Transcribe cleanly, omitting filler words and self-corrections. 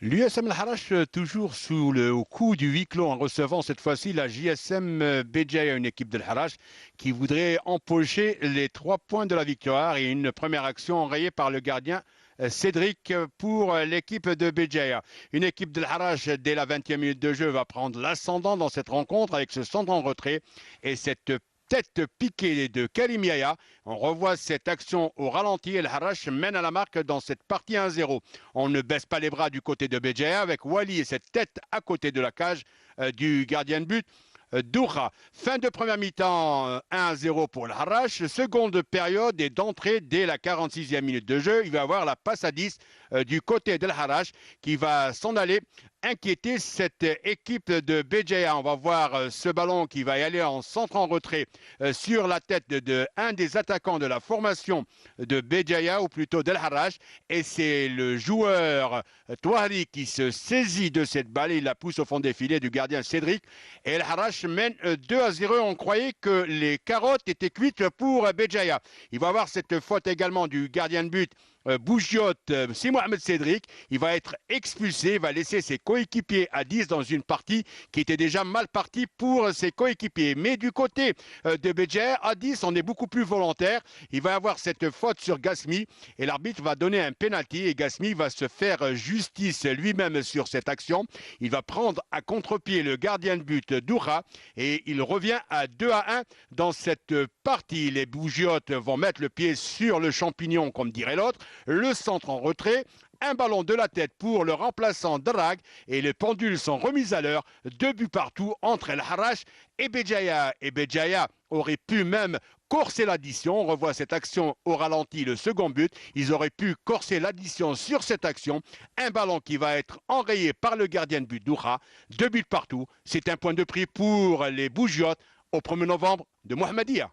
L'USM El Harrach, toujours au coup du huis clos en recevant cette fois-ci la JSM Béjaïa, une équipe de Harrach qui voudrait empocher les 3 points de la victoire et une première action enrayée par le gardien Cédric pour l'équipe de Béjaïa. Une équipe de Harrach, dès la 20e minute de jeu, va prendre l'ascendant dans cette rencontre avec ce centre en retrait et cette tête piquée de Karim Yaya. On revoit cette action au ralenti et le Harrach mène à la marque dans cette partie 1-0. On ne baisse pas les bras du côté de Béjaïa avec Wally et cette tête à côté de la cage du gardien de but. Doura. Fin de première mi-temps, 1-0 pour le Harrach. Seconde période et d'entrée dès la 46e minute de jeu. Il va y avoir la passe à 10 du côté de Harrach qui va s'en aller inquiéter cette équipe de Béjaïa. On va voir ce ballon qui va y aller en centre en retrait sur la tête de un des attaquants de la formation de Béjaïa, ou plutôt d'El Harrach. Et c'est le joueur Touari qui se saisit de cette balle. Il la pousse au fond des filets du gardien Cédric. Et El Harrach mène 2-0. On croyait que les carottes étaient cuites pour Béjaïa. Il va avoir cette faute également du gardien de but Bougiot, Si Mohamed Cédric. Il va être expulsé, il va laisser ses coéquipiers à 10 dans une partie qui était déjà mal partie pour ses coéquipiers. Mais du côté de Béjaïa, à 10, on est beaucoup plus volontaire. Il va avoir cette faute sur Gasmi et l'arbitre va donner un penalty et Gasmi va se faire justice lui-même sur cette action. Il va prendre à contre-pied le gardien de but Doura et il revient à 2-1 dans cette partie. Les Bougiotes vont mettre le pied sur le champignon, comme dirait l'autre. Le centre en retrait, un ballon de la tête pour le remplaçant Drag et les pendules sont remises à l'heure. 2 buts partout entre El Harrach et Béjaïa. Et Béjaïa aurait pu même corser l'addition. On revoit cette action au ralenti, le second but. Ils auraient pu corser l'addition sur cette action. Un ballon qui va être enrayé par le gardien de but Doura. 2 buts partout. C'est un point de prix pour les Bougiotes au 1er novembre de Mohamedia.